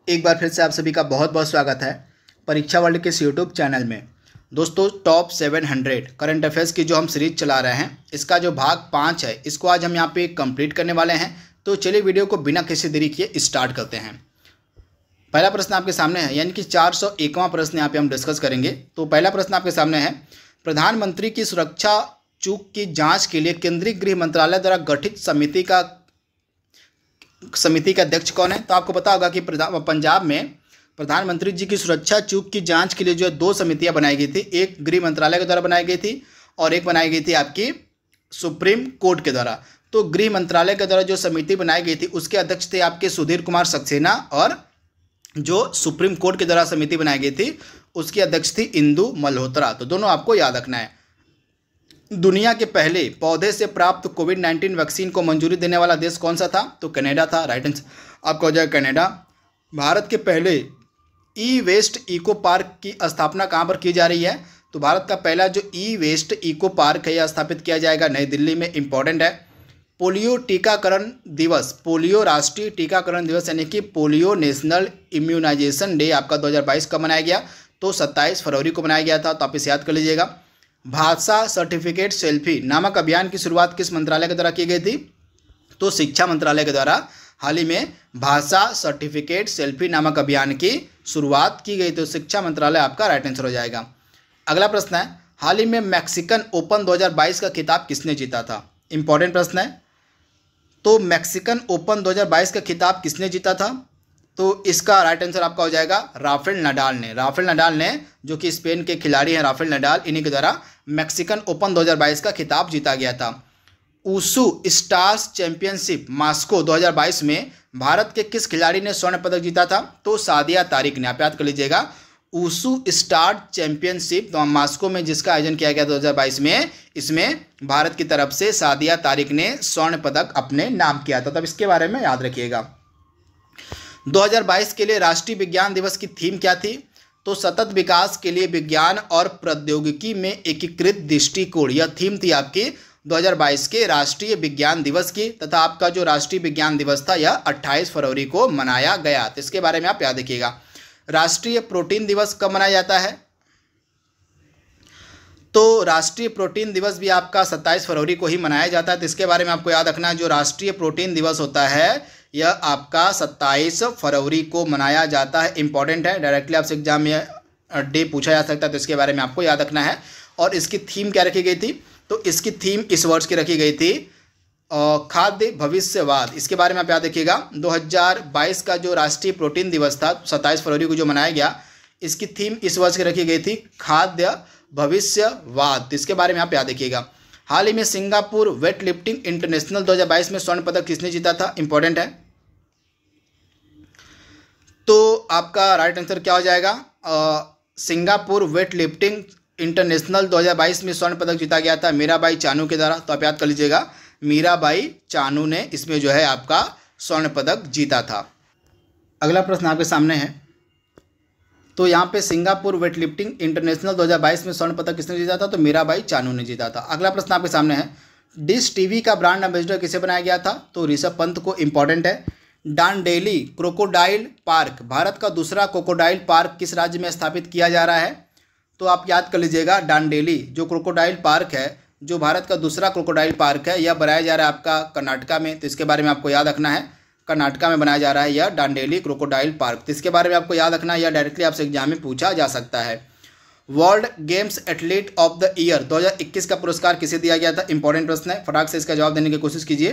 एक बार फिर से आप सभी का बहुत बहुत स्वागत है परीक्षा वर्ल्ड के इस यूट्यूब चैनल में। दोस्तों, टॉप 700 करंट अफेयर्स की जो हम सीरीज चला रहे हैं, इसका जो भाग 5 है, इसको आज हम यहाँ पे कंप्लीट करने वाले हैं। तो चलिए वीडियो को बिना किसी देरी किए स्टार्ट करते हैं। पहला प्रश्न आपके सामने है, यानी कि 401वां प्रश्न यहाँ पे हम डिस्कस करेंगे। तो पहला प्रश्न आपके सामने है, प्रधानमंत्री की सुरक्षा चूक की जाँच के लिए केंद्रीय गृह मंत्रालय द्वारा गठित समिति का अध्यक्ष कौन है? तो आपको पता होगा कि पंजाब में प्रधानमंत्री जी की सुरक्षा चूक की जांच के लिए जो है 2 समितियां बनाई गई थी। एक गृह मंत्रालय के द्वारा बनाई गई थी और एक बनाई गई थी आपकी सुप्रीम कोर्ट के द्वारा। तो गृह मंत्रालय के द्वारा जो समिति बनाई गई थी उसके अध्यक्ष थे आपके सुधीर कुमार सक्सेना, और जो सुप्रीम कोर्ट के द्वारा समिति बनाई गई थी उसकी अध्यक्ष थी इंदु मल्होत्रा। तो दोनों आपको याद रखना है। दुनिया के पहले पौधे से प्राप्त कोविड-19 वैक्सीन को मंजूरी देने वाला देश कौन सा था? तो कनाडा था। राइट आंसर आपका हो जाएगा कनाडा। भारत के पहले ई वेस्ट इको पार्क की स्थापना कहाँ पर की जा रही है? तो भारत का पहला जो ई वेस्ट इको पार्क है यह स्थापित किया जाएगा नई दिल्ली में। इंपॉर्टेंट है। पोलियो टीकाकरण दिवस, पोलियो राष्ट्रीय टीकाकरण दिवस यानी कि पोलियो नेशनल इम्यूनाइजेशन डे आपका 2022 कब मनाया गया? तो 27 फरवरी को मनाया गया था। तो आप इसे याद कर लीजिएगा। भाषा सर्टिफिकेट सेल्फी नामक अभियान की शुरुआत किस मंत्रालय के द्वारा की गई थी? तो शिक्षा मंत्रालय के द्वारा हाल ही में भाषा सर्टिफिकेट सेल्फी नामक अभियान की शुरुआत की गई। तो शिक्षा मंत्रालय आपका राइट आंसर हो जाएगा। अगला प्रश्न है, हाल ही में मैक्सिकन ओपन 2022 का खिताब किसने जीता था? इंपॉर्टेंट प्रश्न है। तो मैक्सिकन ओपन 2022 का खिताब किसने जीता था? तो इसका राइट आंसर आपका हो जाएगा राफेल नडाल ने। राफेल नडाल ने, जो कि स्पेन के खिलाड़ी हैं राफेल नडाल, इन्हीं के द्वारा मैक्सिकन ओपन 2022 का खिताब जीता गया था। ऊसू स्टार्स चैंपियनशिप मास्को 2022 में भारत के किस खिलाड़ी ने स्वर्ण पदक जीता था? तो सादिया तारिक ने। आप याद कर लीजिएगा। ऊसू स्टार चैंपियनशिप मास्को में जिसका आयोजन किया गया 2022 में, इसमें भारत की तरफ से सादिया तारिक ने स्वर्ण पदक अपने नाम किया था। तब इसके बारे में याद रखिएगा। 2022 के लिए राष्ट्रीय विज्ञान दिवस की थीम क्या थी? तो सतत विकास के लिए विज्ञान और प्रौद्योगिकी में एकीकृत दृष्टिकोण, यह थीम थी आपकी 2022 के राष्ट्रीय विज्ञान दिवस की। तथा आपका जो राष्ट्रीय विज्ञान दिवस था यह 28 फरवरी को मनाया गया। तो इसके बारे में आप याद रखिएगा। राष्ट्रीय प्रोटीन दिवस कब मनाया जाता है? तो राष्ट्रीय प्रोटीन दिवस भी आपका 27 फरवरी को ही मनाया जाता है। तो इसके बारे में आपको याद रखना है। जो राष्ट्रीय प्रोटीन दिवस होता है यह आपका 27 फरवरी को मनाया जाता है। इंपॉर्टेंट है। डायरेक्टली आपसे एग्जाम में डे पूछा जा सकता है। तो इसके बारे में आपको याद रखना है। और इसकी थीम क्या रखी गई थी? तो इसकी थीम इस वर्ष की रखी गई थी खाद्य भविष्यवाद। इसके बारे में आप याद रखिएगा। 2022 का जो राष्ट्रीय प्रोटीन दिवस था 27 फरवरी को जो मनाया गया, इसकी थीम इस वर्ष की रखी गई थी खाद्य भविष्यवाद। तो इसके बारे में आप याद रखिएगा। हाल ही में सिंगापुर वेट लिफ्टिंग इंटरनेशनल 2022 में स्वर्ण पदक किसने जीता था? इंपॉर्टेंट है। तो आपका राइट आंसर क्या हो जाएगा? सिंगापुर वेट लिफ्टिंग इंटरनेशनल 2022 में स्वर्ण पदक जीता गया था मीराबाई चानू के द्वारा। तो आप याद कर लीजिएगा, मीराबाई चानू ने इसमें जो है आपका स्वर्ण पदक जीता था। अगला प्रश्न आपके सामने है। तो यहाँ पे सिंगापुर वेट लिफ्टिंग इंटरनेशनल 2022 में स्वर्ण पदक किसने जीता था? तो मीराबाई चानू ने जीता था। अगला प्रश्न आपके सामने है, डिश टीवी का ब्रांड एम्बेसडर किसे बनाया गया था? तो ऋषभ पंत को। इंपॉर्टेंट है। डांडेली क्रोकोडाइल पार्क, भारत का दूसरा क्रोकोडाइल पार्क किस राज्य में स्थापित किया जा रहा है? तो आप याद कर लीजिएगा, डांडेली जो क्रोकोडाइल पार्क है, जो भारत का दूसरा क्रोकोडाइल पार्क है, यह बनाया जा रहा है आपका कर्नाटका में। तो इसके बारे में आपको याद रखना है। कर्नाटका में बनाया जा रहा है यह डांडेली क्रोकोडाइल पार्क। तो इसके बारे में आपको याद रखना है। यह डायरेक्टली आपसे एग्जाम में पूछा जा सकता है। World games athlete of the year 2021 का पुरस्कार किसे दिया गया था? इंपॉर्टेंट प्रश्न है। फटाक से इसका जवाब देने की कोशिश कीजिए।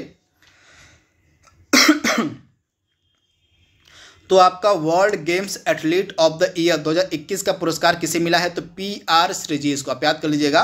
तो आपका world games athlete of the year 2021 का पुरस्कार किसे मिला है? तो PR श्रीजेश को। आप याद कर लीजिएगा,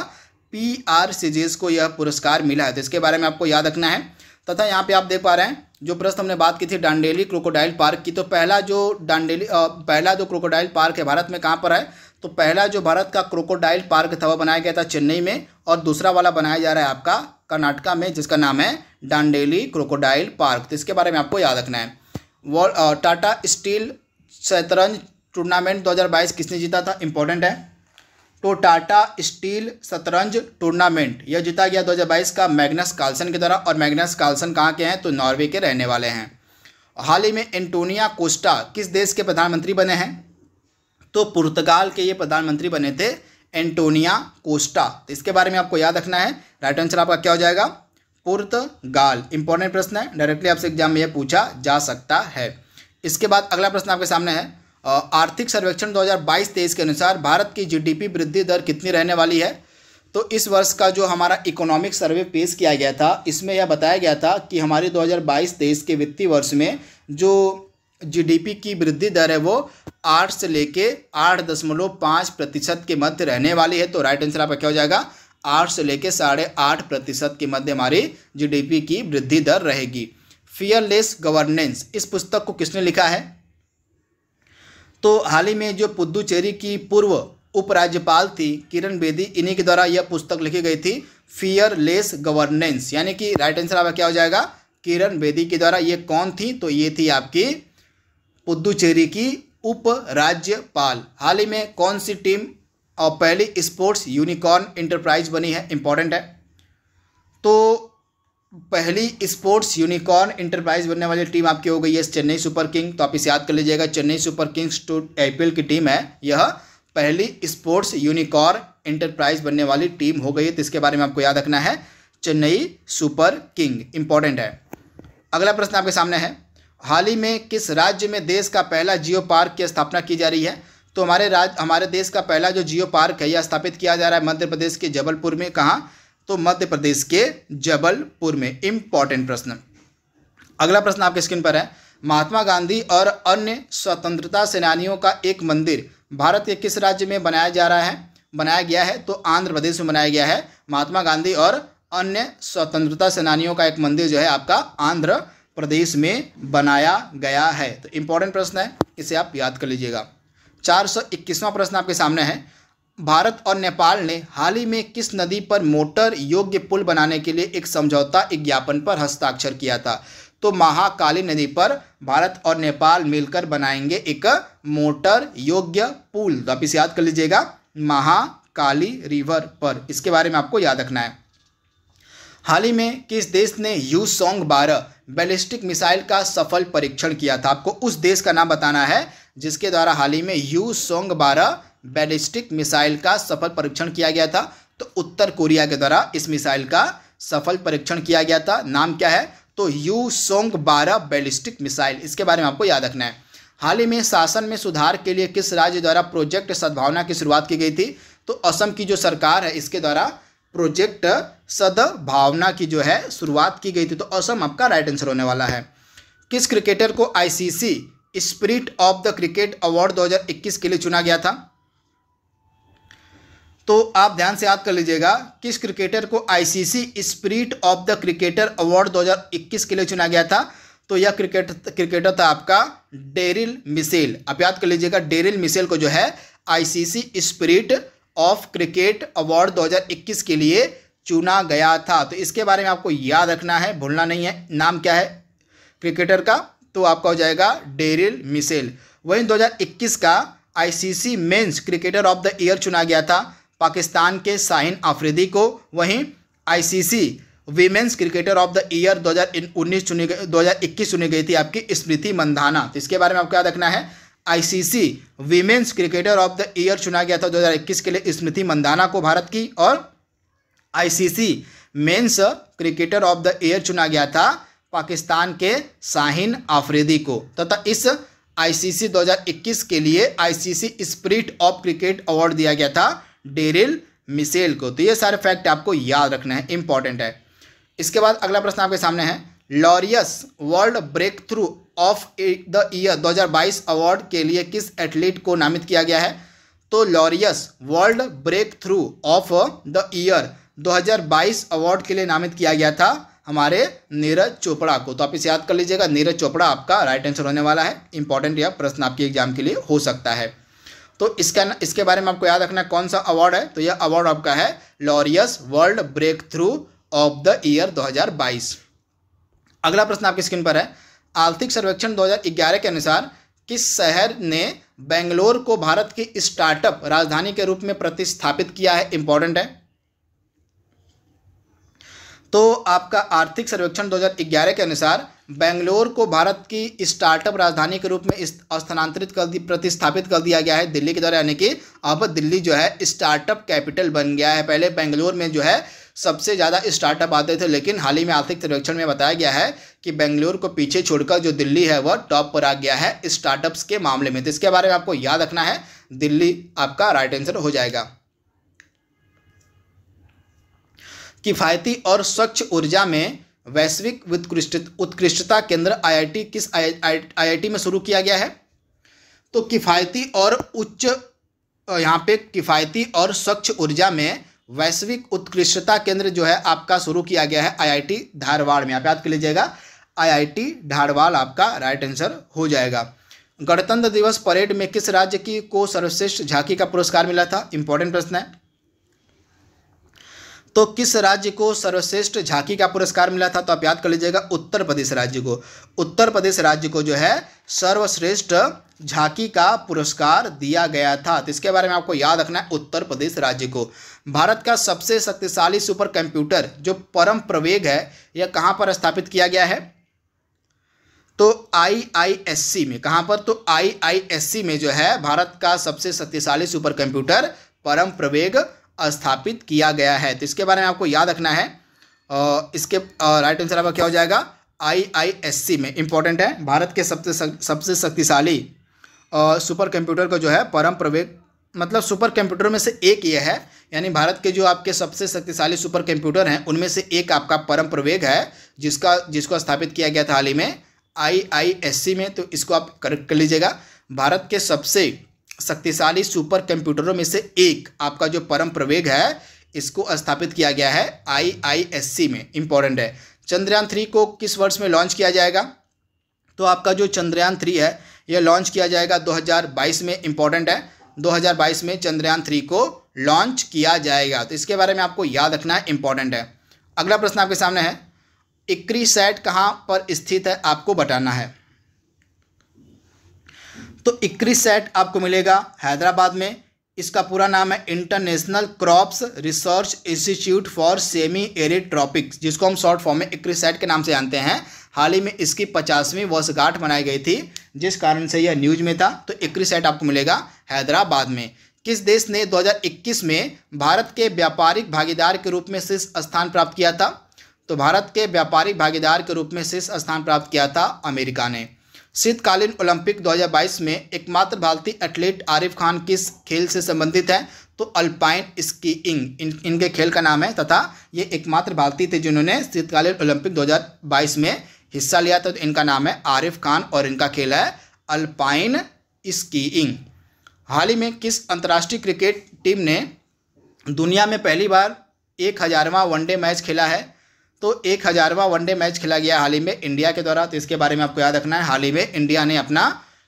PR श्रीजेश को यह पुरस्कार मिला है। तो इसके बारे में आपको याद रखना है। तथा यहाँ पे आप देख पा रहे हैं, जो प्रश्न हमने बात की थी डांडेली क्रोकोडाइल पार्क की, तो पहला जो क्रोकोडाइल पार्क है भारत में कहाँ पर है? तो पहला जो भारत का क्रोकोडाइल पार्क था वह बनाया गया था चेन्नई में, और दूसरा वाला बनाया जा रहा है आपका कर्नाटका में, जिसका नाम है डांडेली क्रोकोडाइल पार्क। तो इसके बारे में आपको याद रखना है। टाटा स्टील शतरंज टूर्नामेंट 2022 किसने जीता था? इंपॉर्टेंट है। तो टाटा स्टील शतरंज टूर्नामेंट यह जीता गया 2022 का मैग्नस कार्लसन के द्वारा। और मैग्नस कार्लसन कहाँ के हैं? तो नॉर्वे के रहने वाले हैं। हाल ही में एंटोनियो कोस्टा किस देश के प्रधानमंत्री बने हैं? तो पुर्तगाल के ये प्रधानमंत्री बने थे एंटोनियो कोस्टा। तो इसके बारे में आपको याद रखना है। राइट आंसर आपका क्या हो जाएगा? पुर्तगाल। इंपॉर्टेंट प्रश्न है, डायरेक्टली आपसे एग्जाम में यह पूछा जा सकता है। इसके बाद अगला प्रश्न आपके सामने है, आर्थिक सर्वेक्षण 2022-23 के अनुसार भारत की जीडीपी वृद्धि दर कितनी रहने वाली है? तो इस वर्ष का जो हमारा इकोनॉमिक सर्वे पेश किया गया था, इसमें यह बताया गया था कि हमारी 2022-23 के वित्तीय वर्ष में जो जीडीपी की वृद्धि दर है वो 8 से लेके 8.5% के मध्य रहने वाली है। तो राइट आंसर आपका क्या हो जाएगा? 8 से लेके 8.5% के मध्य हमारी जीडीपी की वृद्धि दर रहेगी। फियरलेस गवर्नेंस, इस पुस्तक को किसने लिखा है? तो हाल ही में जो पुदुचेरी की पूर्व उपराज्यपाल थी किरण बेदी, इन्हीं के द्वारा यह पुस्तक लिखी गई थी, फियरलेस गवर्नेंस। यानी कि राइट आंसर आपका क्या हो जाएगा? किरण बेदी के द्वारा। ये कौन थी? तो ये थी आपकी पुदुचेरी की उपराज्यपाल। हाल ही में कौन सी टीम और पहली स्पोर्ट्स यूनिकॉर्न एंटरप्राइज बनी है? इंपॉर्टेंट है। तो पहली स्पोर्ट्स यूनिकॉर्न एंटरप्राइज बनने वाली टीम आपकी हो गई है चेन्नई सुपर किंग। तो आप इसे याद कर लीजिएगा, Chennai super kings two IPL की टीम है, यह पहली स्पोर्ट्स यूनिकॉर्न एंटरप्राइज बनने वाली टीम हो गई है। तो इसके बारे में आपको याद रखना है, चेन्नई सुपर किंग। इंपॉर्टेंट है। अगला प्रश्न आपके सामने है, हाल ही में किस राज्य में देश का पहला जियो पार्क की स्थापना की जा रही है? तो हमारे देश का पहला जो जियो पार्क है यह स्थापित किया जा रहा है मध्य प्रदेश के जबलपुर में। कहाँ? तो मध्य प्रदेश के जबलपुर में। इंपॉर्टेंट प्रश्न। अगला प्रश्न आपके स्क्रीन पर है, महात्मा गांधी और अन्य स्वतंत्रता सेनानियों का एक मंदिर भारत के किस राज्य में बनाया गया है? तो आंध्र प्रदेश में बनाया गया है। महात्मा गांधी और अन्य स्वतंत्रता सेनानियों का एक मंदिर जो है आपका आंध्र प्रदेश में बनाया गया है। तो इंपॉर्टेंट प्रश्न है, इसे आप याद कर लीजिएगा। 421वां प्रश्न आपके सामने है, भारत और नेपाल ने हाल ही में किस नदी पर मोटर योग्य पुल बनाने के लिए एक समझौता ज्ञापन पर हस्ताक्षर किया था? तो महाकाली नदी पर भारत और नेपाल मिलकर बनाएंगे एक मोटर योग्य पुल। तो आप इसे याद कर लीजिएगा, महाकाली रिवर पर। इसके बारे में आपको याद रखना है। हाल ही में किस देश ने U-12 बैलिस्टिक मिसाइल का सफल परीक्षण किया था? आपको उस देश का नाम बताना है जिसके द्वारा हाल ही में U-12 बैलिस्टिक मिसाइल का सफल परीक्षण किया गया था। तो उत्तर कोरिया के द्वारा इस मिसाइल का सफल परीक्षण किया गया था। नाम क्या है? तो U-12 बैलिस्टिक मिसाइल। इसके बारे में आपको याद रखना है। हाल ही में शासन में सुधार के लिए किस राज्य द्वारा प्रोजेक्ट सद्भावना की शुरुआत की गई थी? तो असम की जो सरकार है इसके द्वारा प्रोजेक्ट सद्भावना की जो है शुरुआत की गई थी। तो असम आपका राइट आंसर होने वाला है। किस क्रिकेटर को ICC spirit of the cricket award 2021 के लिए चुना गया था? तो आप ध्यान से याद कर लीजिएगा, किस क्रिकेटर को ICC spirit of the cricketer award 2021 के लिए चुना गया था? तो यह क्रिकेटर था आपका डेरिल मिशेल। आप याद कर लीजिएगा, डेरिल मिशेल को जो है ICC spirit of cricket award 2021 के लिए चुना गया था। तो इसके बारे में आपको याद रखना है, भूलना नहीं है। नाम क्या है क्रिकेटर का? तो आपका हो जाएगा डेरिल मिशेल। वहीं 2021 का ICC men's cricketer of the year चुना गया था पाकिस्तान के शाहीन आफरीदी को। वहीं ICC women's cricketer of the year 2021 चुनी गई थी आपकी स्मृति मंधाना। तो इसके बारे में आपको याद रखना है, ICC women's cricketer of the year चुना गया था 2021 के लिए स्मृति मंधाना को भारत की, और ICC men's cricketer of the year चुना गया था पाकिस्तान के शाहीन आफरीदी को। तथा इस आईसीसी 2021 के लिए ICC spirit of cricket award दिया गया था डेरिल मिशेल को। तो ये सारे फैक्ट आपको याद रखना है, इंपॉर्टेंट है। इसके बाद अगला प्रश्न आपके सामने है, Laureus world breakthrough of the year 2022 award के लिए किस एथलीट को नामित किया गया है? तो Laureus world breakthrough of the year 2022 award के लिए नामित किया गया था हमारे नीरज चोपड़ा को। तो आप इसे याद कर लीजिएगा, नीरज चोपड़ा आपका राइट आंसर होने वाला है। इंपॉर्टेंट यह प्रश्न आपके एग्जाम के लिए हो सकता है। तो इसके बारे में आपको याद रखना कौन सा अवार्ड है? तो यह अवार्ड आपका है Laureus world breakthrough of the year 2022। अगला प्रश्न आपकी स्क्रीन पर है, आर्थिक सर्वेक्षण 2011 के अनुसार किस शहर ने बेंगलोर को भारत की स्टार्टअप राजधानी के रूप में प्रतिस्थापित किया है? इंपॉर्टेंट है। तो आपका आर्थिक सर्वेक्षण 2011 के अनुसार बेंगलोर को भारत की स्टार्टअप राजधानी के रूप में स्थानांतरित प्रतिस्थापित कर दिया गया है दिल्ली के द्वारा, यानी कि अब दिल्ली जो है स्टार्टअप कैपिटल बन गया है। पहले बेंगलोर में जो है सबसे ज़्यादा स्टार्टअप आते थे, लेकिन हाल ही में आर्थिक सर्वेक्षण में बताया गया है कि बेंगलोर को पीछे छोड़कर जो दिल्ली है वह टॉप पर आ गया है स्टार्टअप्स के मामले में। तो इसके बारे में आपको याद रखना है, दिल्ली आपका राइट आंसर हो जाएगा। किफ़ायती और स्वच्छ ऊर्जा में वैश्विक उत्कृष्टता केंद्र आईआईटी किस आईआईटी में शुरू किया गया है? तो किफ़ायती और यहाँ पे किफ़ायती और स्वच्छ ऊर्जा में वैश्विक उत्कृष्टता केंद्र जो है आपका शुरू किया गया है आईआईटी धारवाड़ में। आप याद कर लीजिएगा, आईआईटी धारवाड़ आपका राइट आंसर हो जाएगा। गणतंत्र दिवस परेड में किस राज्य को सर्वश्रेष्ठ झांकी का पुरस्कार मिला था? इंपॉर्टेंट प्रश्न है। तो किस राज्य को सर्वश्रेष्ठ झांकी का पुरस्कार मिला था? तो आप याद कर लीजिएगा, उत्तर प्रदेश राज्य को। उत्तर प्रदेश राज्य को जो है सर्वश्रेष्ठ झांकी का पुरस्कार दिया गया था। तो इसके बारे में आपको याद रखना है, उत्तर प्रदेश राज्य को। भारत का सबसे शक्तिशाली सुपर कंप्यूटर जो परम प्रवेग है, यह कहाँ पर स्थापित किया गया है? तो आईआईएससी में। कहाँ पर? तो आईआईएससी में जो है भारत का सबसे शक्तिशाली सुपर कंप्यूटर परम प्रवेग स्थापित किया गया है। तो इसके बारे में आपको याद रखना है। इसके राइट आंसर आपका क्या हो जाएगा? आईआईएससी में। इंपॉर्टेंट है, भारत के सबसे शक्तिशाली सुपर कंप्यूटर को जो है परम प्रवेग, मतलब सुपर कंप्यूटर में से एक ये है, यानी भारत के जो आपके सबसे शक्तिशाली सुपर कंप्यूटर हैं उनमें से एक आपका परम प्रवेग है, जिसको स्थापित किया गया था हाल ही में आईआईएससी में। तो इसको आप करेक्ट कर लीजिएगा। भारत के सबसे शक्तिशाली सुपर कंप्यूटरों में से एक आपका जो परम प्रवेग है, इसको स्थापित किया गया है आईआईएससी में। इंपॉर्टेंट है। चंद्रयान 3 को किस वर्ष में लॉन्च किया जाएगा? तो आपका जो चंद्रयान 3 है यह लॉन्च किया जाएगा 2022 में। इंपॉर्टेंट है, 2022 में चंद्रयान 3 को लॉन्च किया जाएगा। तो इसके बारे में आपको याद रखना है, इंपॉर्टेंट है। अगला प्रश्न आपके सामने है, इक्रीसैट कहाँ पर स्थित है आपको बताना है। तो इक्रीसैट आपको मिलेगा हैदराबाद में। इसका पूरा नाम है international crops research institute for semi arid tropics, जिसको हम शॉर्ट फॉर्म में इक्रीसैट के नाम से जानते हैं। हाल ही में इसकी 50वीं वर्षगांठ मनाई गई थी, जिस कारण से यह न्यूज में था। तो इक्रीसैट आपको मिलेगा हैदराबाद में। किस देश ने 2021 में भारत के व्यापारिक भागीदार के रूप में शीर्ष स्थान प्राप्त किया था? तो भारत के व्यापारिक भागीदार के रूप में शीर्ष स्थान प्राप्त किया था अमेरिका ने। शीतकालीन ओलंपिक 2022 में एकमात्र भारतीय एथलीट आरिफ खान किस खेल से संबंधित है? तो अल्पाइन स्कीइंग इनके खेल का नाम है, तथा ये एकमात्र भारतीय थे जिन्होंने शीतकालीन ओलंपिक 2022 में हिस्सा लिया था। तो इनका नाम है आरिफ खान और इनका खेल है अल्पाइन स्कीइंग। हाल ही में किस अंतर्राष्ट्रीय क्रिकेट टीम ने दुनिया में पहली बार 1000वां वनडे मैच खेला है? तो 1000वां वनडे मैच खेला गया हाल ही में इंडिया के द्वारा। तो इसके बारे में आपको याद रखना है, हाल ही में इंडिया ने अपना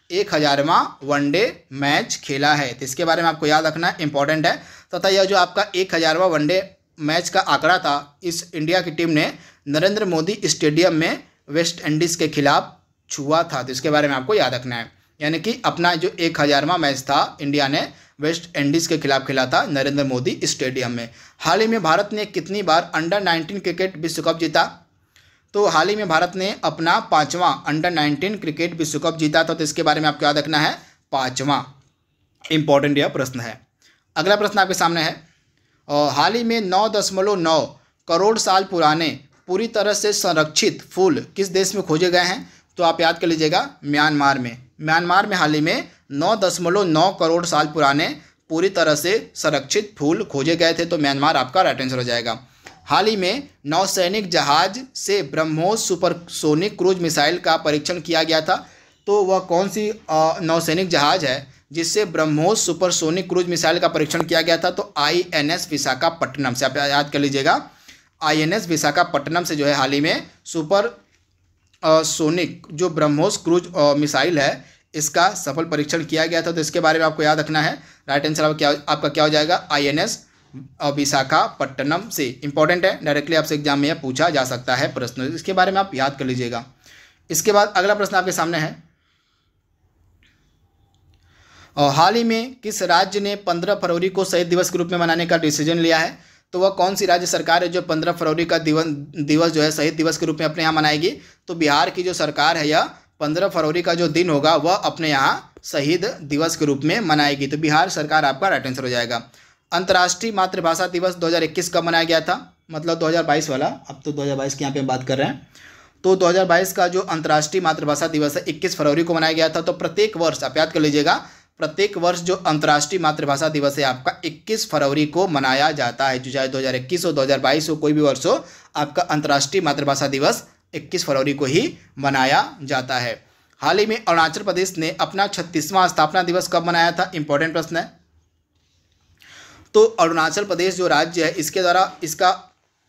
1000वां वनडे मैच खेला है। तो इसके बारे में आपको याद रखना है, इंपॉर्टेंट है। तथा यह जो आपका 1000वां वनडे मैच का आंकड़ा था, इस इंडिया की टीम ने नरेंद्र मोदी स्टेडियम में वेस्ट इंडीज़ के खिलाफ छुआ था। तो इसके बारे में आपको याद रखना है, यानी कि अपना जो 1000वां मैच था इंडिया ने वेस्ट इंडीज़ के खिलाफ खेला था नरेंद्र मोदी स्टेडियम में। हाल ही में भारत ने कितनी बार अंडर 19 क्रिकेट विश्व कप जीता? तो हाल ही में भारत ने अपना 5वां अंडर 19 क्रिकेट विश्व कप जीता था। तो इसके बारे में आपको याद रखना है, 5वां। इंपॉर्टेंट यह प्रश्न है। अगला प्रश्न आपके सामने है, हाल ही में 9.9 करोड़ साल पुराने पूरी तरह से संरक्षित फूल किस देश में खोजे गए हैं? तो आप याद कर लीजिएगा, म्यांमार में। म्यांमार में हाल ही में 9.9 करोड़ साल पुराने पूरी तरह से संरक्षित फूल खोजे गए थे। तो म्यांमार आपका राइट आंसर हो जाएगा। हाल ही में नौसैनिक जहाज से ब्रह्मोस सुपरसोनिक क्रूज मिसाइल का परीक्षण किया गया था। तो वह कौन सी नौसैनिक जहाज है जिससे ब्रह्मोस सुपरसोनिक क्रूज मिसाइल का परीक्षण किया गया था? तो INS विशाखापट्टनम से। आप याद कर लीजिएगा, INS विशाखापट्टनम से जो है हाल ही में सुपर सोनिक जो ब्रह्मोस क्रूज मिसाइल है, इसका सफल परीक्षण किया गया था। तो इसके बारे में आपको याद रखना है। राइट आंसर आपका क्या हो जाएगा? INS विशाखापट्टनम से। इंपॉर्टेंट है, डायरेक्टली आपसे एग्जाम में यह पूछा जा सकता है प्रश्न। इसके बारे में आप याद कर लीजिएगा। इसके बाद अगला प्रश्न आपके सामने है, हाल ही में किस राज्य ने 15 फरवरी को शहीद दिवस के रूप में मनाने का डिसीजन लिया है? तो वह कौन सी राज्य सरकार है जो 15 फरवरी का दिवस जो है शहीद दिवस के रूप में अपने यहाँ मनाएगी? तो बिहार की जो सरकार है यह 15 फरवरी का जो दिन होगा वह अपने यहाँ शहीद दिवस के रूप में मनाएगी। तो बिहार सरकार आपका राइट आंसर हो जाएगा। अंतर्राष्ट्रीय मातृभाषा दिवस 2021 कब मनाया गया था? मतलब 2022 वाला, अब तो 2022 की यहाँ पे बात कर रहे हैं। तो 2022 का जो अंतर्राष्ट्रीय मातृभाषा दिवस है 21 फरवरी को मनाया गया था। तो प्रत्येक वर्ष आप याद कर लीजिएगा, प्रत्येक वर्ष जो अंतर्राष्ट्रीय मातृभाषा दिवस है आपका 21 फरवरी को मनाया जाता है। जो चाहे 2021 हो 2022 हो कोई भी वर्ष हो, आपका अंतर्राष्ट्रीय मातृभाषा दिवस 21 फरवरी को ही मनाया जाता है। हाल ही में अरुणाचल प्रदेश ने अपना 36वां स्थापना दिवस कब मनाया था? इंपॉर्टेंट प्रश्न है। तो अरुणाचल प्रदेश जो राज्य है इसके द्वारा इसका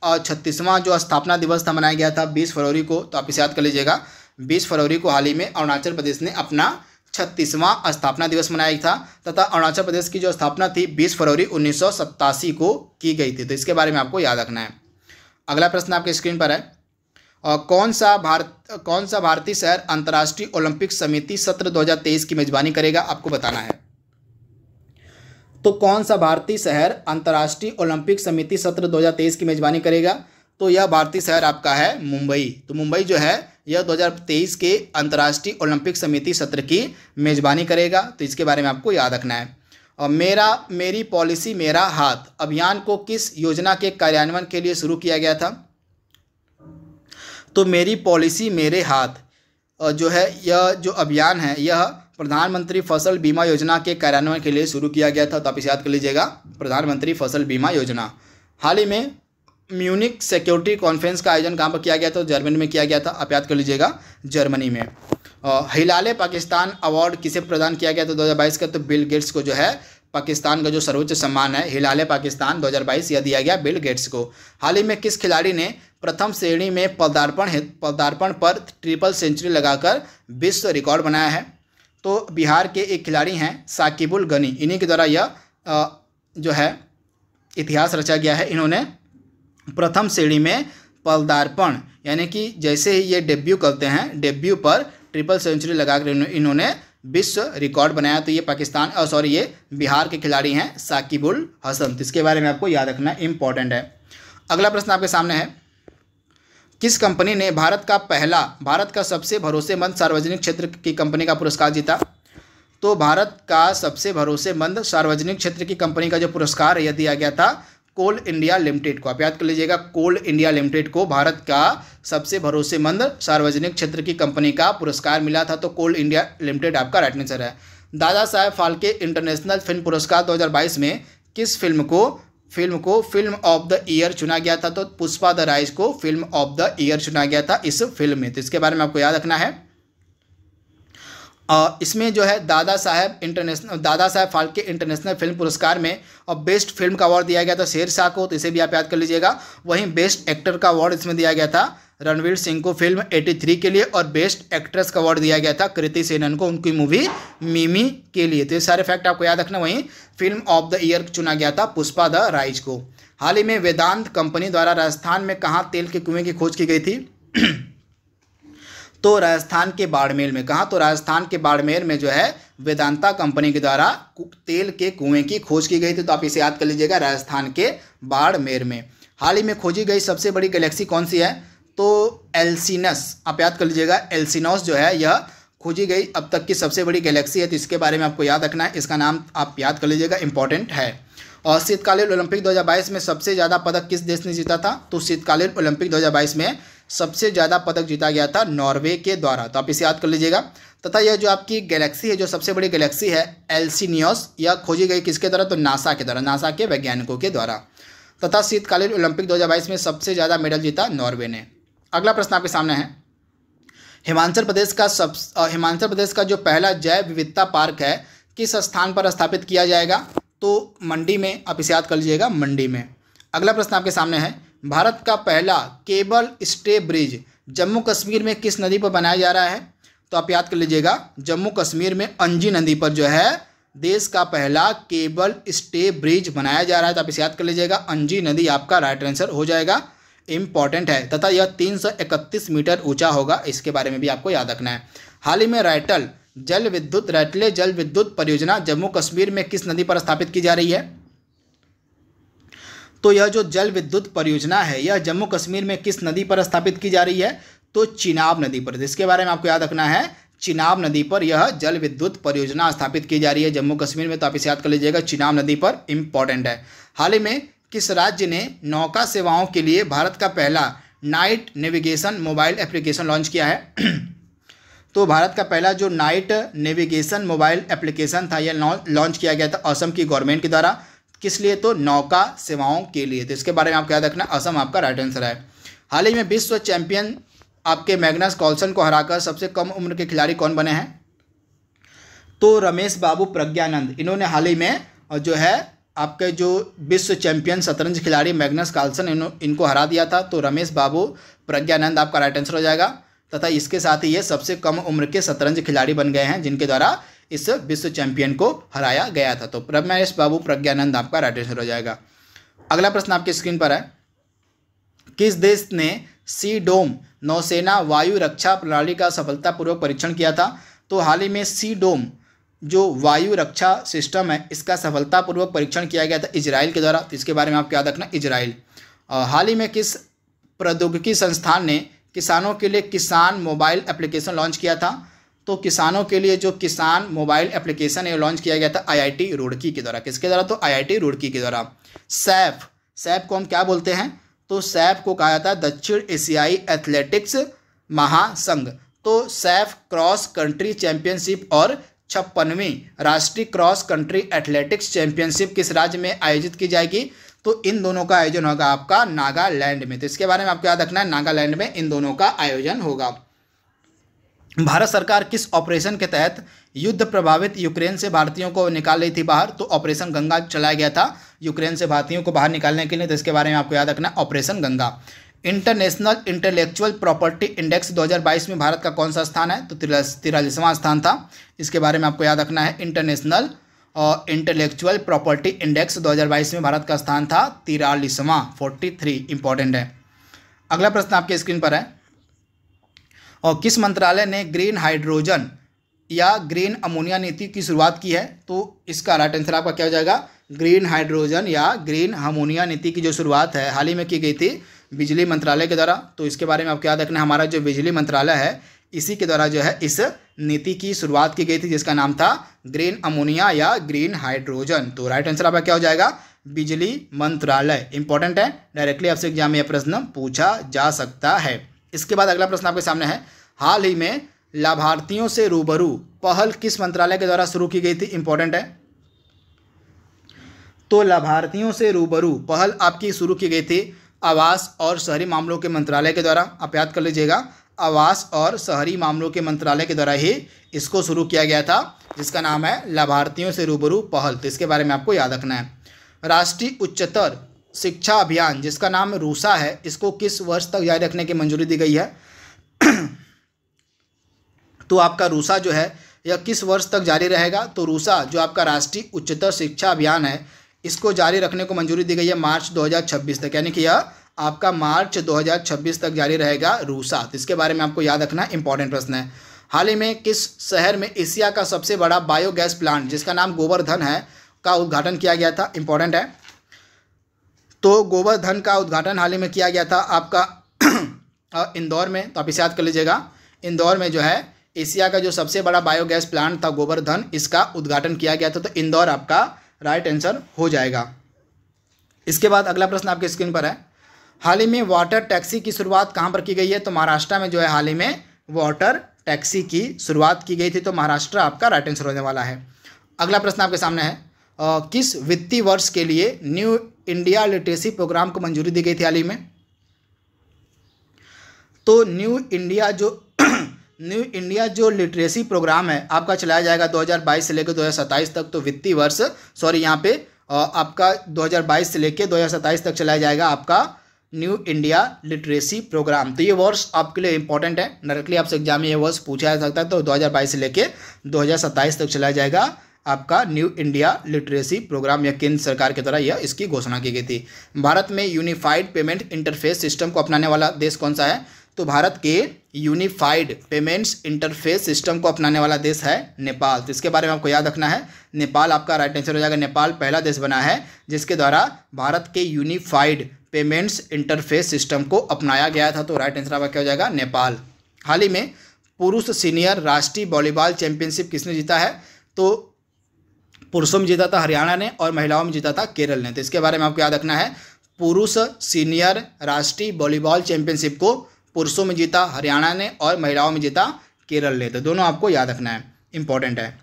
36वां जो स्थापना दिवस था मनाया गया था 20 फरवरी को। तो आप इसे याद कर लीजिएगा, 20 फरवरी को हाल ही में अरुणाचल प्रदेश ने अपना 36वां स्थापना दिवस मनाया था तथा अरुणाचल प्रदेश की जो स्थापना थी 20 फरवरी 1987 को की गई थी। तो इसके बारे में आपको याद रखना है। अगला प्रश्न आपके स्क्रीन पर है, कौन सा भारतीय शहर अंतर्राष्ट्रीय ओलंपिक समिति सत्र 2023 की मेजबानी करेगा? आपको बताना है। तो कौन सा भारतीय शहर अंतर्राष्ट्रीय ओलंपिक समिति सत्र 2023 की मेजबानी करेगा? तो यह भारतीय शहर आपका है मुंबई। तो मुंबई जो है यह 2023 के अंतर्राष्ट्रीय ओलंपिक समिति सत्र की मेजबानी करेगा। तो इसके बारे में आपको याद रखना है। और मेरी पॉलिसी मेरा हाथ अभियान को किस योजना के कार्यान्वयन के लिए शुरू किया गया था? तो मेरी पॉलिसी मेरे हाथ जो है यह जो अभियान है यह प्रधानमंत्री फसल बीमा योजना के कार्यान्वयन के लिए शुरू किया गया था। तो आप इसे याद कर लीजिएगा, प्रधानमंत्री फसल बीमा योजना। हाल ही में म्यूनिक सिक्योरिटी कॉन्फ्रेंस का आयोजन कहाँ पर किया गया था? तो जर्मनी में किया गया था। आप याद कर लीजिएगा, जर्मनी में। हिलाले पाकिस्तान अवार्ड किसे प्रदान किया गया था 2022 का? तो बिल गेट्स को जो है पाकिस्तान का जो सर्वोच्च सम्मान है हिलाले पाकिस्तान 2022 यह दिया गया बिल गेट्स को। हाल ही में किस खिलाड़ी ने प्रथम श्रेणी में पदार्पण पर ट्रिपल सेंचुरी लगाकर विश्व रिकॉर्ड बनाया है? तो बिहार के एक खिलाड़ी हैं साकिबुल गनी, इन्हीं के द्वारा यह जो है इतिहास रचा गया है। इन्होंने प्रथम श्रेणी में पदार्पण यानी कि जैसे ही ये डेब्यू करते हैं, डेब्यू पर ट्रिपल सेंचुरी लगाकर इन्होंने विश्व रिकॉर्ड बनाया। तो ये ये बिहार के खिलाड़ी हैं साकिबुल हसन। तो इसके बारे में आपको याद रखना इंपॉर्टेंट है। अगला प्रश्न आपके सामने है, किस कंपनी ने भारत का सबसे भरोसेमंद सार्वजनिक क्षेत्र की कंपनी का पुरस्कार जीता? तो भारत का सबसे भरोसेमंद सार्वजनिक क्षेत्र की कंपनी का जो पुरस्कार है यह दिया गया था कोल इंडिया लिमिटेड को। आप याद कर लीजिएगा, कोल इंडिया लिमिटेड को भारत का सबसे भरोसेमंद सार्वजनिक क्षेत्र की कंपनी का पुरस्कार मिला था। तो कोल इंडिया लिमिटेड आपका राइट आंसर है। दादा साहेब फाल्के इंटरनेशनल फिल्म पुरस्कार 2022 में किस फिल्म को फिल्म ऑफ द ईयर चुना गया था? तो पुष्पा द राइज को फिल्म ऑफ द ईयर चुना गया था इस फिल्म में। तो इसके बारे में आपको याद रखना है। इसमें जो है दादा साहेब फाल्के इंटरनेशनल फिल्म पुरस्कार में और बेस्ट फिल्म का अवार्ड दिया गया था शेरशाह को। तो इसे भी आप याद कर लीजिएगा। वहीं बेस्ट एक्टर का अवार्ड इसमें दिया गया था रणवीर सिंह को फिल्म 83 के लिए और बेस्ट एक्ट्रेस का अवार्ड दिया गया था कृति सेनन को उनकी मूवी मिमी के लिए। तो ये सारे फैक्ट आपको याद रखना। वहीं फिल्म ऑफ द ईयर चुना गया था पुष्पा द राइज को। हाल ही में वेदांत कंपनी द्वारा राजस्थान में कहाँ तेल के कुएं की खोज की गई थी? तो राजस्थान के बाड़मेर में। कहाँ? तो राजस्थान के बाड़मेर में जो है वेदांता कंपनी के द्वारा तेल के कुएं की खोज की गई थी। तो आप इसे याद कर लीजिएगा, राजस्थान के बाड़मेर में। हाल ही में खोजी गई सबसे बड़ी गैलेक्सी कौन सी है? तो एल्सिनस। आप याद कर लीजिएगा, एल्सिनोस जो है यह खोजी गई अब तक की सबसे बड़ी गैलेक्सी है। तो इसके बारे में आपको याद रखना है, इसका नाम आप याद कर लीजिएगा, इंपॉर्टेंट है। और शीतकालीन ओलंपिक 2022 में सबसे ज़्यादा पदक किस देश ने जीता था? तो शीतकालीन ओलंपिक 2022 में सबसे ज़्यादा पदक जीता गया था नॉर्वे के द्वारा। तो आप इसे याद कर लीजिएगा। तथा यह जो आपकी गैलेक्सी है, जो सबसे बड़ी गैलेक्सी है एल्सिनियस, यह खोजी गई किसके द्वारा? तो नासा के द्वारा, नासा के वैज्ञानिकों के द्वारा। तथा शीतकालीन ओलंपिक 2022 में सबसे ज़्यादा मेडल जीता नॉर्वे ने। अगला प्रश्न आपके सामने है, हिमाचल प्रदेश का जो पहला जैव विविधता पार्क है किस स्थान पर स्थापित किया जाएगा? तो मंडी में। आप इसे याद कर लीजिएगा, मंडी में। अगला प्रश्न आपके सामने है, भारत का पहला cable stay bridge Jammu Kashmir में किस नदी पर बनाया जा रहा है? तो आप याद कर लीजिएगा, जम्मू कश्मीर में अंजी नदी पर जो है देश का पहला केबल स्टे ब्रिज बनाया जा रहा है। तो आप इसे याद कर लीजिएगा, अंजी नदी आपका राइट आंसर हो जाएगा, इंपॉर्टेंट है। तथा यह 331 मीटर ऊंचा होगा, इसके बारे में भी आपको याद रखना है। हाल ही में रैटले जल विद्युत परियोजना जम्मू कश्मीर में किस नदी पर स्थापित की जा रही है? तो यह जो जल विद्युत परियोजना है यह जम्मू कश्मीर में किस नदी पर स्थापित की जा रही है? तो चिनाब नदी पर। इसके बारे में आपको याद रखना है, चिनाब नदी पर यह जल विद्युत परियोजना स्थापित की जा रही है जम्मू कश्मीर में, तो आप इसे याद कर लीजिएगा, चिनाब नदी पर, इंपॉर्टेंट है। हाल ही में किस राज्य ने नौका सेवाओं के लिए भारत का पहला night navigation mobile application launch किया है? तो भारत का पहला जो नाइट नेविगेशन मोबाइल एप्लीकेशन था यह लॉन्च किया गया था असम की गवर्नमेंट के द्वारा। किस लिए? तो नौका सेवाओं के लिए। तो इसके बारे में आपको याद रखना, असम आपका राइट आंसर है। हाल ही में विश्व चैंपियन आपके मैग्नस कार्लसन को हराकर सबसे कम उम्र के खिलाड़ी कौन बने हैं? तो रमेश बाबू प्रज्ञानंद, इन्होंने हाल ही में जो है आपके जो विश्व चैंपियन शतरंज खिलाड़ी मैग्नस कार्लसन इनको हरा दिया था। तो रमेश बाबू प्रज्ञानंद आपका राइट आंसर हो जाएगा, तथा इसके साथ ही ये सबसे कम उम्र के शतरंज खिलाड़ी बन गए हैं जिनके द्वारा इस विश्व चैंपियन को हराया गया था। तो रमेश बाबू प्रज्ञानंद आपका राइट आंसर हो जाएगा। अगला प्रश्न आपकी स्क्रीन पर है, किस देश ने सी डोम नौसेना वायु रक्षा प्रणाली का सफलतापूर्वक परीक्षण किया था? तो हाल ही में सी डोम जो वायु रक्षा सिस्टम है इसका सफलतापूर्वक परीक्षण किया गया था इजराइल के द्वारा। तो इसके बारे में आपको याद रखना, इजराइल। हाल ही में किस प्रौद्योगिकी संस्थान ने किसानों के लिए किसान मोबाइल एप्लीकेशन लॉन्च किया था? तो किसानों के लिए जो किसान मोबाइल एप्लीकेशन है लॉन्च किया गया था IIT रुड़की के द्वारा। किसके द्वारा? तो IIT रुड़की के द्वारा। सैफ को हम क्या बोलते हैं? तो सैफ को कहा जाता है दक्षिण एशियाई एथलेटिक्स महासंघ। तो सैफ क्रॉस कंट्री चैंपियनशिप और 56वीं राष्ट्रीय क्रॉस कंट्री एथलेटिक्स चैंपियनशिप किस राज्य में आयोजित की जाएगी? तो इन दोनों का आयोजन होगा आपका नागालैंड में। तो इसके बारे में आपको याद रखना है, नागालैंड में इन दोनों का आयोजन होगा। भारत सरकार किस ऑपरेशन के तहत युद्ध प्रभावित यूक्रेन से भारतीयों को निकाल रही थी बाहर? तो ऑपरेशन गंगा चलाया गया था यूक्रेन से भारतीयों को बाहर निकालने के लिए। तो इसके बारे में आपको याद रखना है, operation Ganga. International intellectual property index 2022 में भारत का कौन सा स्थान है? तो 43वां स्थान था। इसके बारे में आपको याद रखना है, इंटरनेशनल और इंटेलेक्चुअल प्रॉपर्टी इंडेक्स 2022 में भारत का स्थान था 43वां, 43, इंपॉर्टेंट है। अगला प्रश्न आपके स्क्रीन पर है, और किस मंत्रालय ने ग्रीन हाइड्रोजन या ग्रीन अमोनिया नीति की शुरुआत की है? तो इसका राइट आंसर आपका क्या हो जाएगा? ग्रीन हाइड्रोजन या ग्रीन अमोनिया नीति की जो शुरुआत है हाल ही में की गई थी बिजली मंत्रालय के द्वारा। तो इसके बारे में आपको याद रखना है, हमारा जो बिजली मंत्रालय है इसी के द्वारा जो है इस नीति की शुरुआत की गई थी जिसका नाम था ग्रीन अमोनिया या ग्रीन हाइड्रोजन। तो राइट आंसर आपका क्या हो जाएगा? बिजली मंत्रालय, इंपॉर्टेंट है, डायरेक्टली आपसे एग्जाम में यह प्रश्न पूछा जा सकता है। इसके बाद अगला प्रश्न आपके सामने है, हाल ही में लाभार्थियों से रूबरू पहल किस मंत्रालय के द्वारा शुरू की गई थी? इंपॉर्टेंट है। तो लाभार्थियों से रूबरू पहल आपकी शुरू की गई थी आवास और शहरी मामलों के मंत्रालय के द्वारा। आप याद कर लीजिएगा, आवास और शहरी मामलों के मंत्रालय के द्वारा ही इसको शुरू किया गया था जिसका नाम है लाभार्थियों से रूबरू पहल। तो इसके बारे में आपको याद रखना है। राष्ट्रीय उच्चतर शिक्षा अभियान जिसका नाम रूसा है, इसको किस वर्ष तक जारी रखने की मंजूरी दी गई है? तो आपका रूसा जो है यह किस वर्ष तक जारी रहेगा? तो रूसा जो आपका राष्ट्रीय उच्चतर शिक्षा अभियान है इसको जारी रखने को मंजूरी दी गई है मार्च 2026 तक, यानी कि यह आपका मार्च 2026 तक जारी रहेगा रूसा। तो इसके बारे में आपको याद रखना, इंपॉर्टेंट प्रश्न है। हाल ही में किस शहर में एशिया का सबसे बड़ा बायोगैस प्लांट जिसका नाम गोवर्धन है का उद्घाटन किया गया था? इंपॉर्टेंट है। तो गोवर्धन का उद्घाटन हाल ही में किया गया था आपका इंदौर में। तो आप इसे याद कर लीजिएगा, इंदौर में जो है एशिया का जो सबसे बड़ा बायोगैस प्लांट था गोवर्धन, इसका उद्घाटन किया गया था। तो इंदौर आपका राइट आंसर हो जाएगा। इसके बाद अगला प्रश्न आपके स्क्रीन पर है, हाल ही में वाटर टैक्सी की शुरुआत कहाँ पर की गई है? तो महाराष्ट्र में जो है हाल ही में वाटर टैक्सी की शुरुआत की गई थी। तो महाराष्ट्र आपका राइट आंसर होने वाला है। अगला प्रश्न आपके सामने है, किस वित्तीय वर्ष के लिए न्यू इंडिया लिटरेसी प्रोग्राम को मंजूरी दी गई थी हाल ही में? तो न्यू इंडिया जो लिटरेसी प्रोग्राम है आपका चलाया जाएगा 2022 से लेकर 2027 तक। तो वित्तीय वर्ष यहाँ पे आपका 2022 से लेकर 2027 तक चलाया जाएगा आपका न्यू इंडिया लिटरेसी प्रोग्राम। तो ये वर्ष आपके लिए इंपॉर्टेंट है, डायरेक्टली आपसे एग्जाम में ये वर्ष पूछा जा सकता है। तो 2022 से लेकर 2027 तक चलाया जाएगा आपका न्यू इंडिया लिटरेसी प्रोग्राम। यह केंद्र सरकार के द्वारा यह इसकी घोषणा की गई थी। भारत में यूनिफाइड पेमेंट इंटरफेस सिस्टम को अपनाने वाला देश कौन सा है? तो भारत के यूनिफाइड पेमेंट्स इंटरफेस सिस्टम को अपनाने वाला देश है नेपाल। तो इसके बारे में आपको याद रखना है, नेपाल आपका राइट आंसर हो जाएगा। नेपाल पहला देश बना है जिसके द्वारा भारत के यूनिफाइड पेमेंट्स इंटरफेस सिस्टम को अपनाया गया था। तो राइट आंसर आपका क्या हो जाएगा? नेपाल। हाल ही में पुरुष सीनियर राष्ट्रीय वॉलीबॉल चैंपियनशिप किसने जीता है? तो पुरुषों में जीता था हरियाणा ने और महिलाओं में जीता था केरल ने। तो इसके बारे में आपको याद रखना है, पुरुष सीनियर राष्ट्रीय वॉलीबॉल चैंपियनशिप को पुरुषों में जीता हरियाणा ने और महिलाओं में जीता केरल ने। तो दोनों आपको याद रखना है, इंपॉर्टेंट है।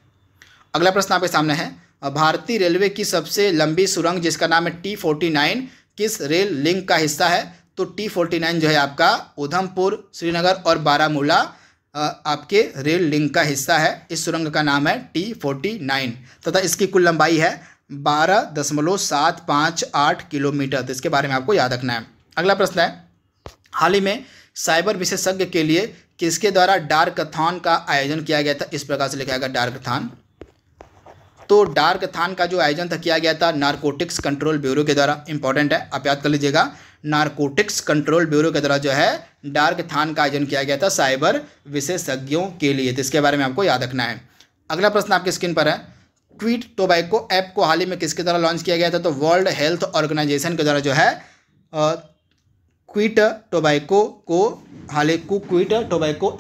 अगला प्रश्न आपके सामने है, भारतीय रेलवे की सबसे लंबी सुरंग जिसका नाम है T49 किस रेल लिंक का हिस्सा है? तो T49 जो है आपका उधमपुर, श्रीनगर और बारामूला आपके रेल लिंक का हिस्सा है। इस सुरंग का नाम है T49 तथा इसकी कुल लंबाई है 12.758 किलोमीटर। तो इसके बारे में आपको याद रखना है। अगला प्रश्न है, हाल ही में साइबर विशेषज्ञ के लिए किसके द्वारा डार्कथॉन का आयोजन किया गया था? इस प्रकार से लिखा गया डार्कथॉन। तो डार्कथॉन का जो आयोजन था किया गया था नारकोटिक्स कंट्रोल ब्यूरो के द्वारा। इंपॉर्टेंट है, आप याद कर लीजिएगा, नारकोटिक्स कंट्रोल ब्यूरो के द्वारा जो है डार्कथॉन का आयोजन किया गया था साइबर विशेषज्ञों के लिए। तो इसके बारे में आपको याद रखना है। अगला प्रश्न आपकी स्क्रीन पर है, क्विट टोबैको ऐप को हाल ही में किसके द्वारा लॉन्च किया गया था? तो वर्ल्ड हेल्थ ऑर्गेनाइजेशन के द्वारा जो है क्विट टोबैको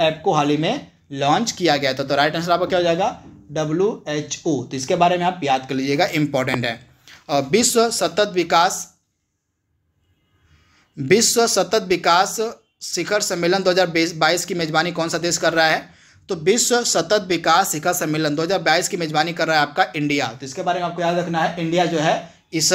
ऐप को हाल ही में लॉन्च किया गया था। तो राइट आंसर आपका क्या हो जाएगा? WHO। तो इसके बारे में आप याद कर लीजिएगा, इंपॉर्टेंट है। विश्व सतत विकास शिखर सम्मेलन 2022 की मेजबानी कौन सा देश कर रहा है? तो विश्व सतत विकास शिखर सम्मेलन 2022 की मेजबानी कर रहा है आपका इंडिया। तो इसके बारे में आपको याद रखना है, इंडिया जो है इस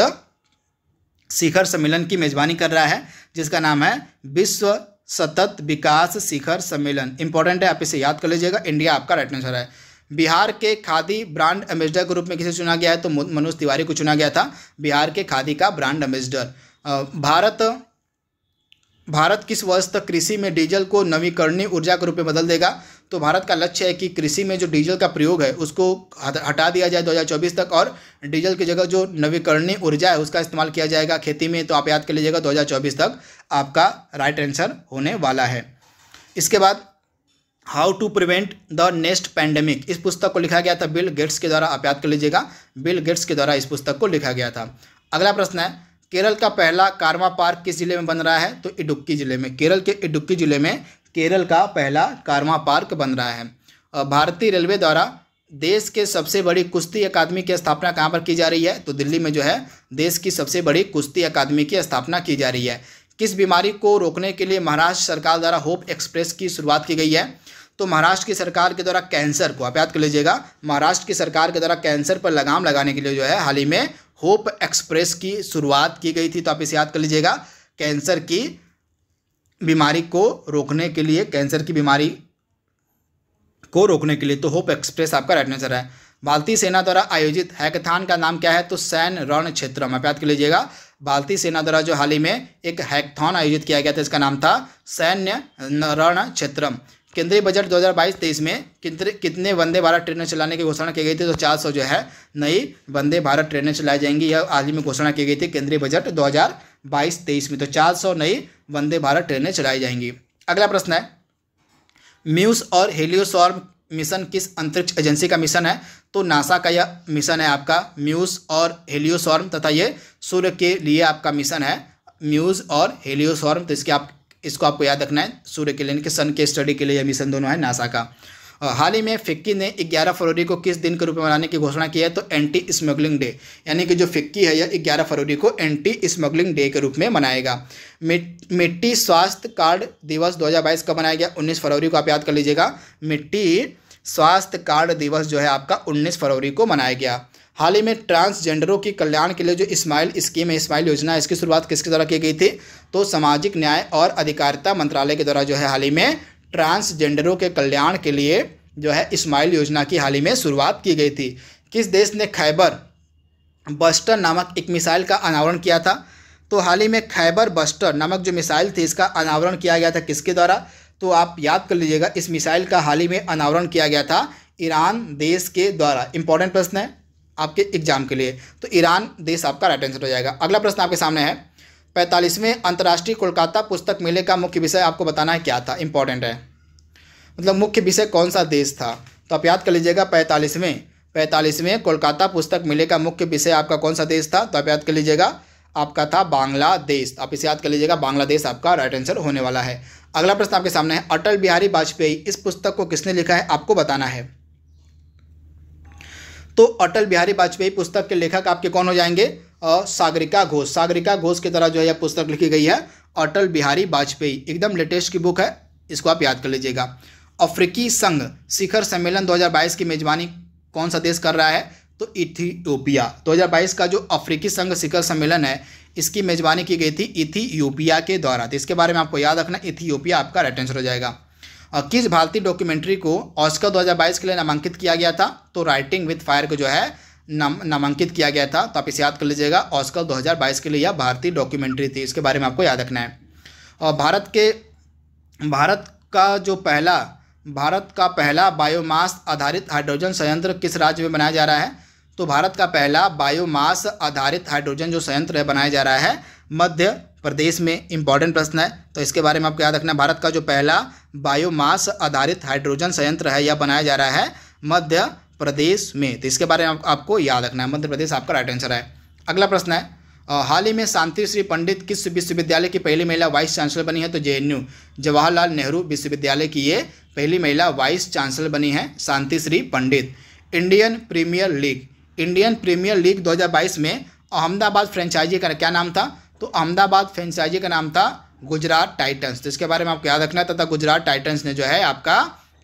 शिखर सम्मेलन की मेजबानी कर रहा है जिसका नाम है विश्व सतत विकास शिखर सम्मेलन। इंपॉर्टेंट है, आप इसे याद कर लीजिएगा, इंडिया आपका राइट आंसर है। बिहार के खादी ब्रांड एम्बेसडर के रूप में किसे चुना गया है? तो मनोज तिवारी को चुना गया था बिहार के खादी का ब्रांड एम्बेसडर। भारत किस वर्ष तक कृषि में डीजल को नवीकरणीय ऊर्जा के रूप में बदल देगा? तो भारत का लक्ष्य है कि कृषि में जो डीजल का प्रयोग है उसको हटा दिया जाए 2024 तक और डीजल की जगह जो नवीकरणीय ऊर्जा है उसका इस्तेमाल किया जाएगा खेती में। तो आप याद कर लीजिएगा 2024 तक आपका राइट आंसर होने वाला है। इसके बाद how to prevent the next pandemic, इस पुस्तक को लिखा गया था बिल गेट्स के द्वारा। आप याद कर लीजिएगा, बिल गेट्स के द्वारा इस पुस्तक को लिखा गया था। अगला प्रश्न है, केरल का पहला कार्मा पार्क किस जिले में बन रहा है? तो इडुक्की जिले में। केरल के इडुक्की जिले में केरल का पहला कार्मा पार्क बन रहा है। भारतीय रेलवे द्वारा देश के सबसे बड़ी कुश्ती अकादमी की स्थापना कहाँ पर की जा रही है? तो दिल्ली में जो है देश की सबसे बड़ी कुश्ती अकादमी की स्थापना की जा रही है। किस बीमारी को रोकने के लिए महाराष्ट्र सरकार द्वारा होप एक्सप्रेस की शुरुआत की गई है? तो महाराष्ट्र की सरकार के द्वारा कैंसर को, आप याद कर लीजिएगा, महाराष्ट्र की सरकार के द्वारा कैंसर पर लगाम लगाने के लिए जो है हाल ही में होप एक्सप्रेस की शुरुआत की गई थी। तो आप इसे याद कर लीजिएगा, कैंसर की बीमारी को रोकने के लिए, कैंसर की बीमारी को रोकने के लिए तो होप एक्सप्रेस आपका राइट आंसर है। भारतीय सेना द्वारा आयोजित हैकाथॉन का नाम क्या है? तो सैन्य रण क्षेत्रम। आप याद कर लीजिएगा, भारतीय सेना द्वारा जो हाल ही में एक हैकाथॉन आयोजित किया गया था इसका नाम था सैन्य रण क्षेत्रम। केंद्रीय बजट 2022-23 में कितने वंदे भारत ट्रेनें चलाने की घोषणा की गई थी? तो 400 जो है नई वंदे भारत ट्रेनें चलाई जाएंगी, यह हाल ही में घोषणा की गई थी केंद्रीय बजट 2022-23 में। तो 400 नई वंदे भारत ट्रेनें चलाई जाएंगी। अगला प्रश्न है, म्यूस और हेलियोसॉर्म मिशन किस अंतरिक्ष एजेंसी का मिशन है? तो नासा का यह मिशन है आपका म्यूस और हेलियोसॉर्म, तथा ये सूर्य के लिए आपका मिशन है म्यूस और हेलियोसॉर्म। तो इसको आपको याद रखना है, सूर्य के लिए, सन के स्टडी के लिए यह मिशन दोनों है नासा का। हाल ही में फिक्की ने 11 फरवरी को किस दिन के रूप में मनाने की घोषणा की है? तो एंटी स्मगलिंग डे, यानी कि जो फिक्की है यह 11 फरवरी को एंटी स्मगलिंग डे के रूप में मनाएगा। मिट्टी स्वास्थ्य कार्ड दिवस 2022 कब मनाया गया? 19 फरवरी को। आप याद कर लीजिएगा, मिट्टी स्वास्थ्य कार्ड दिवस जो है आपका 19 फरवरी को मनाया गया। हाल ही में ट्रांसजेंडरों की कल्याण के लिए जो स्माइल स्कीम है, स्माइल योजना, इसकी शुरुआत किसके द्वारा की गई थी? तो सामाजिक न्याय और अधिकारिता मंत्रालय के द्वारा जो है हाल ही में ट्रांसजेंडरों के कल्याण के लिए जो है स्माइल योजना की हाल ही में शुरुआत की गई थी। किस देश ने खैबर बस्टर नामक एक मिसाइल का अनावरण किया था? तो हाल ही में खैबर बस्टर नामक जो मिसाइल थी इसका अनावरण किया गया था किसके द्वारा? तो आप याद कर लीजिएगा, इस मिसाइल का हाल ही में अनावरण किया गया था ईरान देश के द्वारा। इंपॉर्टेंट प्रश्न है आपके एग्जाम के लिए, तो ईरान देश आपका राइट आंसर हो जाएगा। अगला प्रश्न आपके सामने है, 45वें अंतर्राष्ट्रीय कोलकाता पुस्तक मेले का मुख्य विषय आपको बताना है क्या था, इंपॉर्टेंट है, मतलब मुख्य विषय कौन सा देश था। तो आप याद कर लीजिएगा 45वें कोलकाता पुस्तक मेले का मुख्य विषय आपका कौन सा देश था। तो आप याद कर लीजिएगा आपका था बांग्लादेश। आप इसे याद कर लीजिएगा, बांग्लादेश आपका राइट आंसर होने वाला है। अगला प्रश्न आपके सामने है, अटल बिहारी वाजपेयी इस पुस्तक को किसने लिखा है, आपको बताना है। तो अटल बिहारी वाजपेयी पुस्तक के लेखक आपके कौन हो जाएंगे, सागरिका घोष। सागरिका घोष की तरह जो है यह पुस्तक लिखी गई है, अटल बिहारी वाजपेयी, एकदम लेटेस्ट की बुक है, इसको आप याद कर लीजिएगा। अफ्रीकी संघ शिखर सम्मेलन 2022 की मेजबानी कौन सा देश कर रहा है, तो इथियोपिया। 2022 का जो अफ्रीकी संघ शिखर सम्मेलन है इसकी मेजबानी की गई थी इथियोपिया के द्वारा। तो इसके बारे में आपको याद रखना, इथियोपिया आपका राइट आंसर हो जाएगा। और किस भारतीय डॉक्यूमेंट्री को ऑस्कर 2022 के लिए नामांकित किया गया था, तो राइटिंग विद फायर को जो है नामांकित किया गया था। तो आप इसे याद कर लीजिएगा, ऑस्कर 2022 के लिए यह भारतीय डॉक्यूमेंट्री थी, इसके बारे में आपको याद रखना है। और भारत का पहला बायोमास आधारित हाइड्रोजन संयंत्र किस राज्य में बनाया जा रहा है, तो भारत का पहला बायोमास आधारित हाइड्रोजन जो संयंत्र है बनाया जा रहा है मध्य प्रदेश में। इंपॉर्टेंट प्रश्न है, तो इसके बारे में आपको याद रखना है। भारत का जो पहला बायोमास आधारित हाइड्रोजन संयंत्र है यह बनाया जा रहा है मध्य प्रदेश में। तो इसके बारे में आपको याद रखना है, मध्य प्रदेश आपका राइट आंसर है। अगला प्रश्न है, हाल ही में शांति श्री पंडित किस विश्वविद्यालय की पहली महिला वाइस चांसलर बनी है, तो JNU जवाहरलाल नेहरू विश्वविद्यालय की ये पहली महिला वाइस चांसलर बनी है शांति Shri Pandit. Indian premiere league 2022 में अहमदाबाद फ्रेंचाइजी का क्या नाम था, तो अहमदाबाद फ्रेंचाइजी का नाम था गुजरात टाइटंस। तो इसके बारे में आपको याद रखना है, तथा गुजरात टाइटंस ने जो है आपका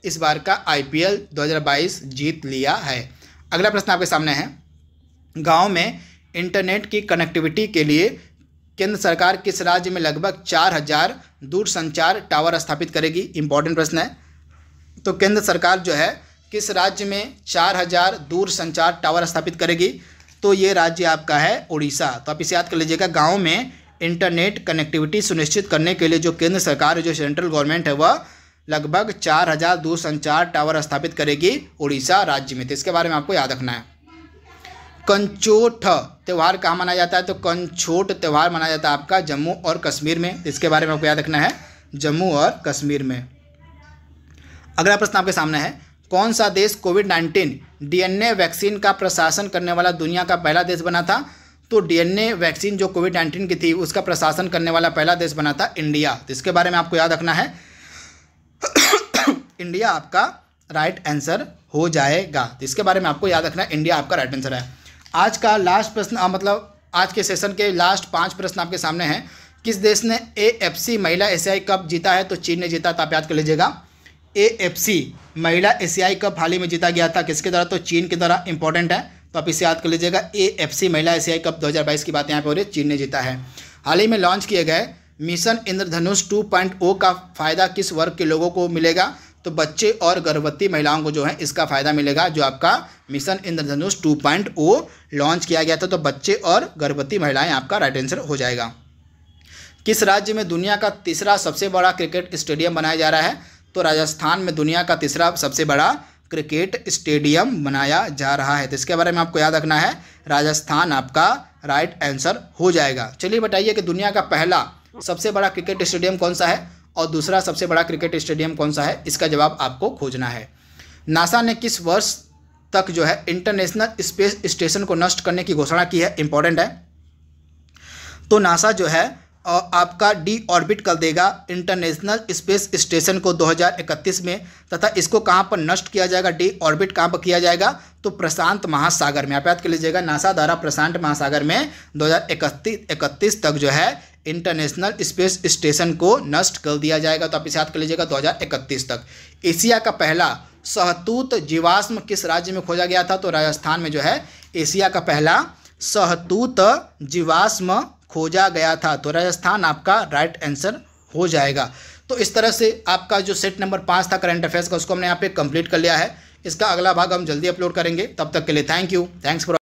इस बार का IPL 2022 जीत लिया है। अगला प्रश्न आपके सामने है, गाँव में इंटरनेट की कनेक्टिविटी के लिए केंद्र सरकार किस राज्य में लगभग 4000 दूरसंचार टावर स्थापित करेगी। इंपॉर्टेंट प्रश्न है, तो केंद्र सरकार जो है किस राज्य में 4000 दूरसंचार टावर स्थापित करेगी, तो ये राज्य आपका है उड़ीसा। तो आप इसे याद कर लीजिएगा, गाँव में इंटरनेट कनेक्टिविटी सुनिश्चित करने के लिए जो केंद्र सरकार जो सेंट्रल गवर्नमेंट है वह लगभग 4000 दूरसंचार टावर स्थापित करेगी उड़ीसा राज्य में। तो इसके बारे में आपको याद रखना है। कंचोट त्यौहार कहाँ मनाया जाता है, तो कंचोट त्यौहार मनाया जाता है आपका जम्मू और कश्मीर में। इसके बारे में आपको याद रखना है, जम्मू और कश्मीर में। अगला प्रश्न आपके सामने है, कौन सा देश कोविड-19 DNA वैक्सीन का प्रशासन करने वाला दुनिया का पहला देश बना था, तो DNA वैक्सीन जो कोविड-19 की थी उसका प्रशासन करने वाला पहला देश बना था इंडिया। तो इसके बारे में आपको याद रखना है, इंडिया आपका राइट आंसर हो जाएगा। तो इसके बारे में आपको याद रखना है, इंडिया आपका राइट आंसर है। आज का लास्ट प्रश्न, मतलब आज के सेशन के लास्ट 5 प्रश्न आपके सामने हैं। किस देश ने AFC महिला एशियाई कप जीता है, तो चीन ने जीता था। आप याद कर लीजिएगा, AFC महिला एशियाई कप हाल ही में जीता गया था किसके द्वारा, तो चीन के द्वारा। इंपॉर्टेंट है, तो आप इसे याद कर लीजिएगा, AFC महिला एशियाई कप 2022 की बात यहाँ पे हो रही है, चीन ने जीता है। हाल ही में लॉन्च किए गए मिशन इंद्रधनुष 2.0 का फ़ायदा किस वर्ग के लोगों को मिलेगा, तो बच्चे और गर्भवती महिलाओं को जो है इसका फ़ायदा मिलेगा। जो आपका मिशन इंद्रधनुष 2.0 लॉन्च किया गया था, तो बच्चे और गर्भवती महिलाएं आपका राइट आंसर हो जाएगा। किस राज्य में दुनिया का तीसरा सबसे बड़ा क्रिकेट स्टेडियम बनाया जा रहा है, तो राजस्थान में दुनिया का तीसरा सबसे बड़ा क्रिकेट स्टेडियम बनाया जा रहा है। तो इसके बारे में आपको याद रखना है, राजस्थान आपका राइट आंसर हो जाएगा। चलिए बताइए कि दुनिया का पहला सबसे बड़ा क्रिकेट स्टेडियम कौन सा है और दूसरा सबसे बड़ा क्रिकेट स्टेडियम कौन सा है, इसका जवाब आपको खोजना है। नासा ने किस वर्ष तक जो है इंटरनेशनल स्पेस स्टेशन को नष्ट करने की घोषणा की है। इंपॉर्टेंट है, तो नासा जो है आपका ऑर्बिट कर देगा इंटरनेशनल स्पेस स्टेशन को 2031 में, तथा इसको कहाँ पर नष्ट किया जाएगा, ऑर्बिट कहाँ पर किया जाएगा, तो प्रशांत महासागर में। आप याद कर लीजिएगा, नासा द्वारा प्रशांत महासागर में 2031 तक जो है इंटरनेशनल स्पेस स्टेशन को नष्ट कर दिया जाएगा। तो आप इसे याद कर लीजिएगा, 2031 तक। एशिया का पहला सहतूत जीवाश्म किस राज्य में खोजा गया था, तो राजस्थान में जो है एशिया का पहला सहतूत जीवाश्म खोजा गया था। तो राजस्थान आपका राइट आंसर हो जाएगा। तो इस तरह से आपका जो सेट नंबर 5 था करंट अफेयर्स का, उसको हमने यहाँ पे कंप्लीट कर लिया है। इसका अगला भाग हम जल्दी अपलोड करेंगे। तब तक के लिए थैंक यू, थैंक्स फॉर